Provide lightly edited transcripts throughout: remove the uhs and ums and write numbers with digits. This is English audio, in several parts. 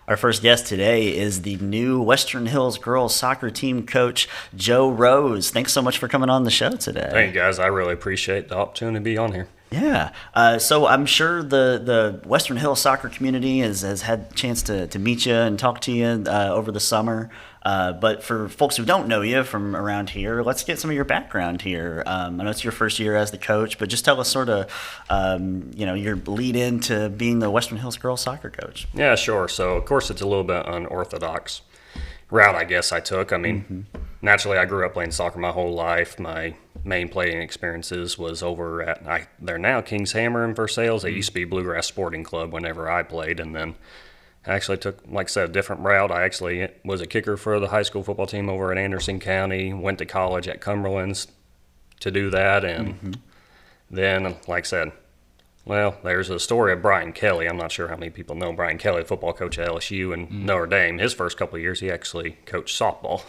Our first guest today is the new Western Hills girls soccer team coach, Joe Rose. Thanks so much for coming on the show today. Thank you, guys. I really appreciate the opportunity to be on here. Yeah. So I'm sure the Western Hills soccer community has had a chance to meet you and talk to you over the summer. But for folks who don't know you from around here, let's get some of your background here. I know it's your first year as the coach, but just tell us sort of, your lead into being the Western Hills girls soccer coach. Yeah, sure. So, of course, it's a little bit unorthodox route, I guess, I took. I mean, naturally, I grew up playing soccer my whole life. My main playing experiences was over at, they're now King's Hammer in Versailles. They used to be Bluegrass Sporting Club whenever I played, and then I actually took, like I said, a different route. I actually was a kicker for the high school football team over at Anderson County, went to college at Cumberland's to do that, and then, like I said, well, there's a story of Brian Kelly. I'm not sure how many people know Brian Kelly, football coach at LSU and Notre Dame. His first couple of years, he actually coached softball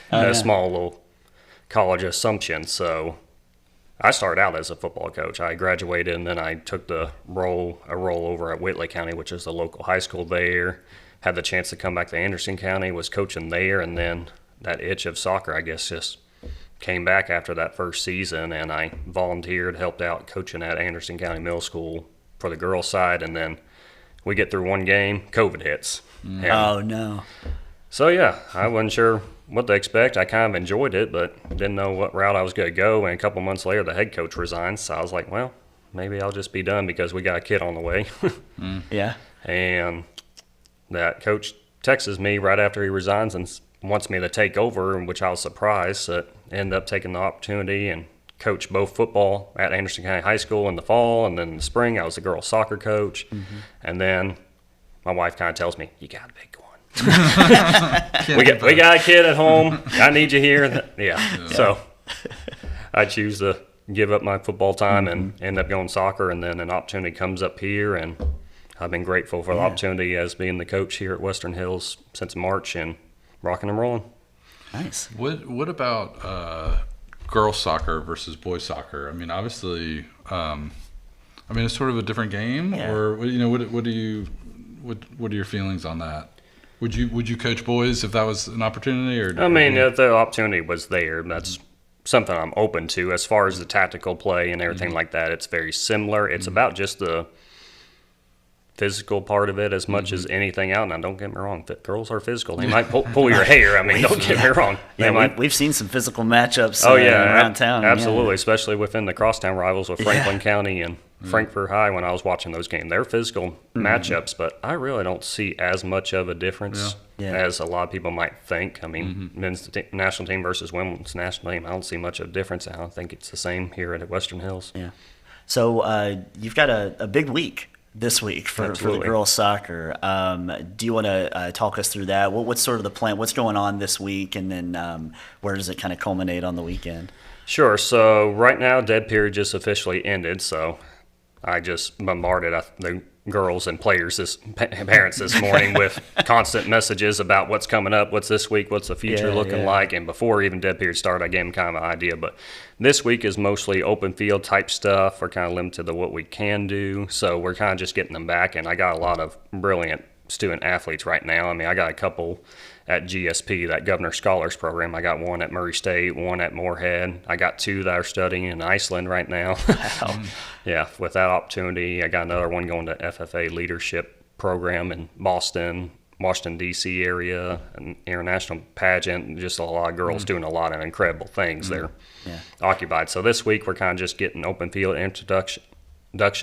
at a small little college Assumption. So I started out as a football coach. I graduated, and then I took a role over at Whitley County, which is the local high school there. Had the chance to come back to Anderson County, was coaching there, and then that itch of soccer, I guess, just came back after that first season, and I volunteered, helped out coaching at Anderson County Middle School for the girls' side, and then we get through one game, COVID hits. Oh, no. So, yeah, I wasn't sure what to expect. I kind of enjoyed it, but didn't know what route I was going to go, and a couple months later, the head coach resigned, so I was like, well, maybe I'll just be done because we got a kid on the way. Yeah. And that coach texts me right after he resigns and wants me to take over, which I was surprised. That ended up taking the opportunity and coach both football at Anderson County High School in the fall, and then in the spring I was the girls soccer coach. And then my wife kind of tells me, you got a big one. we got a kid at home. I need you here. Yeah. So I choose to give up my football time and end up going soccer, and then an opportunity comes up here, and I've been grateful for the opportunity as being the coach here at Western Hills since March and rocking and rolling. Nice. What about girls soccer versus boys soccer? I mean, obviously, it's sort of a different game. Yeah. Or what are your feelings on that? Would you coach boys if that was an opportunity? Or if the opportunity was there, that's something I'm open to. As far as the tactical play and everything like that, it's very similar. It's about just the physical part of it as much as anything out. Now, don't get me wrong, girls are physical. They might pull your hair. I mean, don't get me wrong. We've seen some physical matchups around town. Absolutely, especially within the crosstown rivals with Franklin County and Frankfort High when I was watching those games. They're physical matchups, but I really don't see as much of a difference as a lot of people might think. I mean, men's national team versus women's national team, I don't see much of a difference. I don't think it's the same here at Western Hills. Yeah. So you've got a big week this week for the girls soccer. Do you want to talk us through that? What's sort of the plan? What's going on this week, and then where does it kind of culminate on the weekend? Sure. So right now, dead period just officially ended. So I just bombarded the girls and parents this morning with constant messages about what's coming up, what's this week, what's the future looking like. And before even dead period started, I gave them kind of an idea. But this week is mostly open field type stuff. We're kind of limited to what we can do. So we're kind of just getting them back. And I got a lot of brilliant student athletes right now. I mean, I got a couple at GSP, that Governor Scholars Program. I got one at Murray State, one at Moorhead. I got two that are studying in Iceland right now. Wow. Yeah, with that opportunity, I got another one going to FFA Leadership Program in Boston, Washington, D.C. area, an international pageant, and just a lot of girls doing a lot of incredible things. They're occupied. So this week, we're kind of just getting open field introduction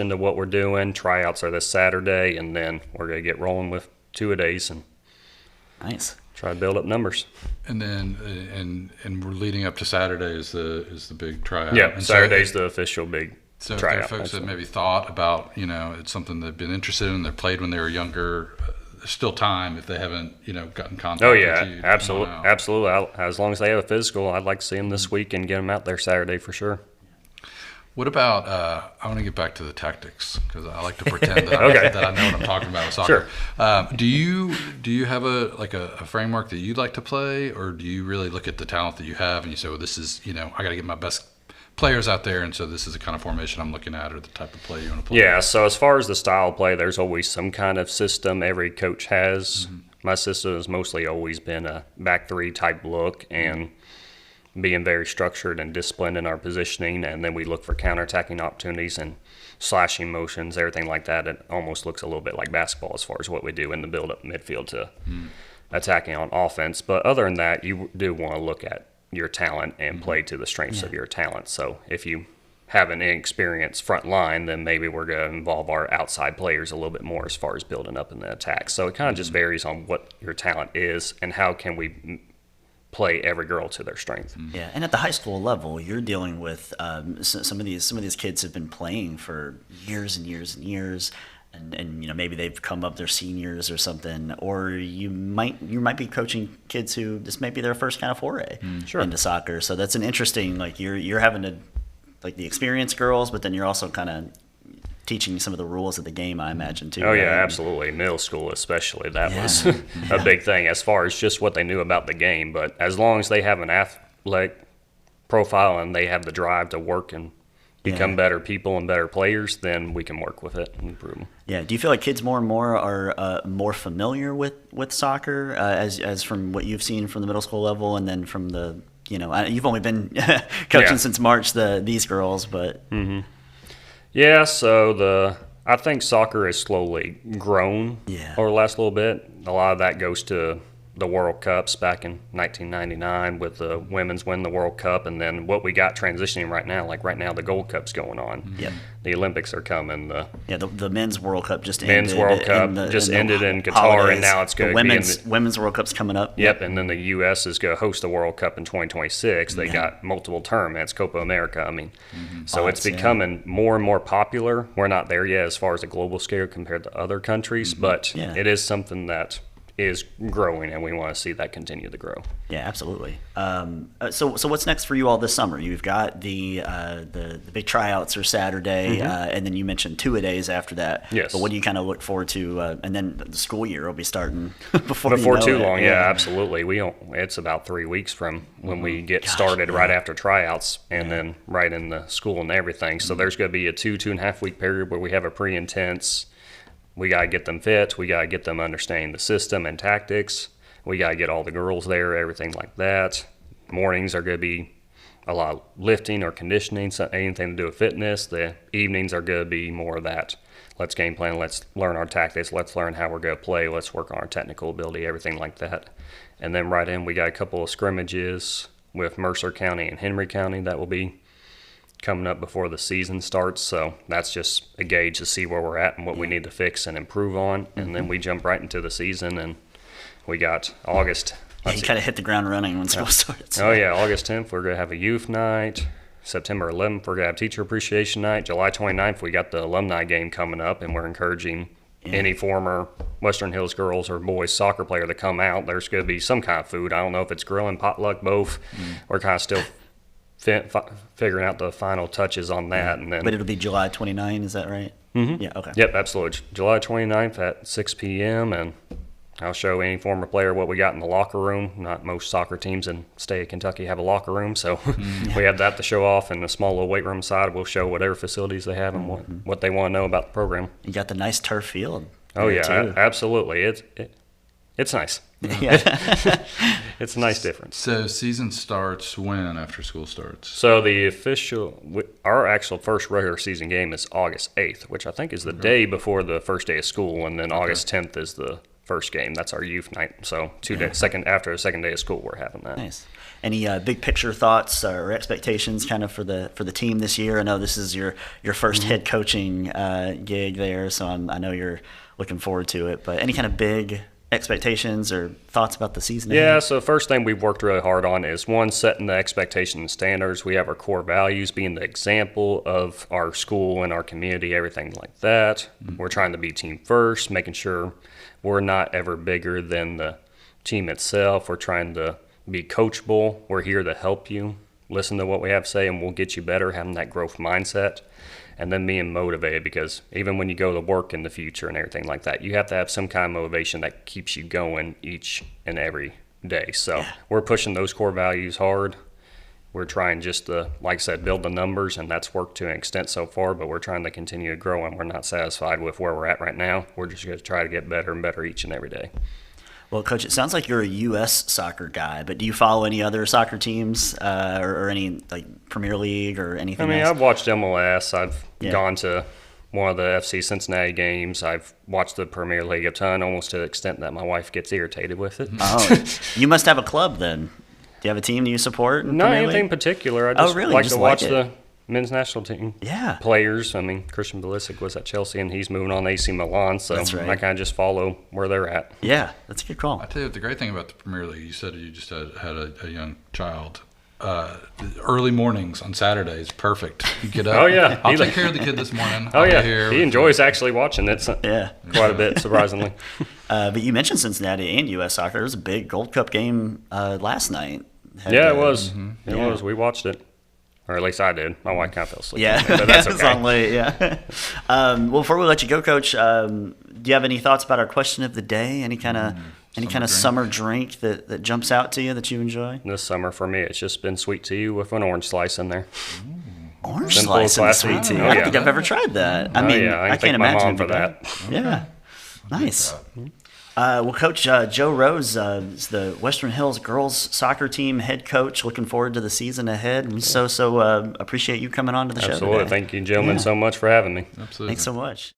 to what we're doing. Tryouts are this Saturday, and then we're going to get rolling with two-a-days and nice. Try to build up numbers. And then and we're leading up to Saturday is the big tryout. Yeah, and Saturday's the official big so tryout. So folks that maybe thought about, it's something they've been interested in, they played when they were younger, there's still time if they haven't, gotten contact with you. Absolutely. As long as they have a physical, I'd like to see them this week and get them out there Saturday for sure. What about, I want to get back to the tactics because I like to pretend that, that I know what I'm talking about with soccer. Sure. Do you have a framework that you'd like to play, or do you really look at the talent that you have and you say, well, this is, I got to get my best players out there, and so this is the kind of formation I'm looking at, or the type of play you want to play? Yeah, so as far as the style of play, there's always some kind of system every coach has. My system has mostly always been a back three type look and being very structured and disciplined in our positioning, and then we look for counterattacking opportunities and slashing motions, everything like that. It almost looks a little bit like basketball as far as what we do in the build-up midfield to attacking on offense. But other than that, you do want to look at your talent and play to the strengths of your talent. So if you have an inexperienced front line, then maybe we're going to involve our outside players a little bit more as far as building up in the attack. So it kind of just varies on what your talent is and how can we play every girl to their strength. Yeah, and at the high school level, you're dealing with some of these kids have been playing for years and years and years, and maybe they've come up their seniors or something, or you might be coaching kids who this might be their first kind of foray into soccer. So that's an interesting, like you're having to like the experienced girls, but then you're also kind of teaching some of the rules of the game, I imagine, too. Oh, yeah, right? absolutely. Middle school especially, that was a big thing as far as just what they knew about the game. But as long as they have an athletic profile and they have the drive to work and become better people and better players, then we can work with it and improve them. Yeah. Do you feel like kids more and more are more familiar with soccer as from what you've seen from the middle school level and then from the, you've only been coaching since March, these girls, but... Yeah, so I think soccer has slowly grown over the last little bit. A lot of that goes to the World Cups back in 1999 with the women's win the World Cup, and then what we got transitioning right now, like right now the Gold Cup's going on. Yep. The Olympics are coming. The men's World Cup just ended. Men's World Cup ended in Qatar, holidays. And now it's going the to be women's World Cup's coming up. Yep, and then the U.S. is going to host the World Cup in 2026. They got multiple tournaments, Copa America. I mean, so it's becoming more and more popular. We're not there yet as far as a global scale compared to other countries, but it is something that is growing, and we want to see that continue to grow. Yeah, absolutely. So what's next for you all this summer? You've got the big tryouts are Saturday, and then you mentioned two-a-days after that. Yes. But what do you kind of look forward to? And then the school year will be starting before too long. Yeah, absolutely. It's about 3 weeks from when we get started right after tryouts, and then right in the school and everything. So there's going to be a 2.5 week period where we have a pre-intense. We got to get them fit. We got to get them understanding the system and tactics. We got to get all the girls there, everything like that. Mornings are going to be a lot of lifting or conditioning, so anything to do with fitness. The evenings are going to be more of that. Let's game plan. Let's learn our tactics. Let's learn how we're going to play. Let's work on our technical ability, everything like that. And then right in, we got a couple of scrimmages with Mercer County and Henry County that will be coming up before the season starts, so that's just a gauge to see where we're at and what we need to fix and improve on, and then we jump right into the season, and we got August. You kind of hit the ground running when school starts. Oh yeah, August 10th we're going to have a youth night. September 11th we're going to have teacher appreciation night. July 29th we got the alumni game coming up, and we're encouraging any former Western Hills girls or boys soccer player to come out. There's going to be some kind of food. I don't know if it's grilling, potluck, both. We're kind of still figuring out the final touches on that. And then, but it'll be July 29, is that right? Yeah, okay. Yep, absolutely. July 29th at 6 p.m. and I'll show any former player what we got in the locker room. Not most soccer teams in the state of Kentucky have a locker room, so we have that to show off. And the small little weight room side, we'll show whatever facilities they have and what they want to know about the program. You got the nice turf field. Oh yeah, absolutely. It's nice. Yeah. It's a nice difference. So season starts when after school starts? So our actual first regular season game is August 8th, which I think is the day before the first day of school, and then August 10th is the first game. That's our youth night. So after the second day of school, we're having that. Nice. Any big picture thoughts or expectations kind of for the team this year? I know this is your first head coaching gig there, so I know you're looking forward to it. But any kind of big expectations or thoughts about the season ahead? Yeah, so the first thing we've worked really hard on is setting the expectation and standards. We have our core values being the example of our school and our community, everything like that. We're trying to be team first, making sure we're not ever bigger than the team itself. We're trying to be coachable. We're here to help you. Listen to what we have to say and we'll get you better, having that growth mindset. And then being motivated, because even when you go to work in the future and everything like that, you have to have some kind of motivation that keeps you going each and every day. So we're pushing those core values hard, we're trying just to, like I said, build the numbers, and that's worked to an extent so far, but we're trying to continue to grow, and we're not satisfied with where we're at right now. We're just going to try to get better and better each and every day. Well, Coach, it sounds like you're a U.S. soccer guy, but do you follow any other soccer teams or any like Premier League or anything else? I've watched MLS. I've Yeah. gone to one of the FC Cincinnati games. I've watched the Premier League a ton, almost to the extent that my wife gets irritated with it. Oh, you must have a club then. Do you have a team that you support? In Not Premier anything League? particular. I just really? like Just to watch like the it. men's national team Yeah. players. Christian Pulisic was at Chelsea, and he's moving on to AC Milan, so That's right. I kind of just follow where they're at. Yeah, that's a good call. I tell you, the great thing about the Premier League, you said you just had a young child. Early mornings on Saturdays, perfect. You get up. Oh, yeah. I'll He take like- care of the kid this morning. Oh, I'll be yeah. here He with enjoys actually watching it Yeah. quite a bit, surprisingly. But you mentioned Cincinnati and U.S. soccer. There was a big Gold Cup game last night. Yeah, it was. It Yeah. was. We watched it. Or at least I did. My wife kind of fell asleep. Yeah, But that's it's okay. on late. Yeah. Well, before we let you go, Coach, do you have any thoughts about our question of the day? Any kind of drink. summer drink that jumps out to you that you enjoy? This summer for me, it's just been sweet tea with an orange slice in there. Orange Simple, slice and classy. sweet tea. Oh, I don't yeah. think I've ever tried that. I Oh, mean, yeah, I I can can't thank my imagine mom for it'd be that. bad. Yeah. Nice. that. Well, Coach Joe Rose is the Western Hills girls soccer team head coach. Looking forward to the season ahead. We so appreciate you coming on to the show Absolutely. today. Thank you, gentlemen, Yeah. so much for having me. Absolutely. Thanks so much.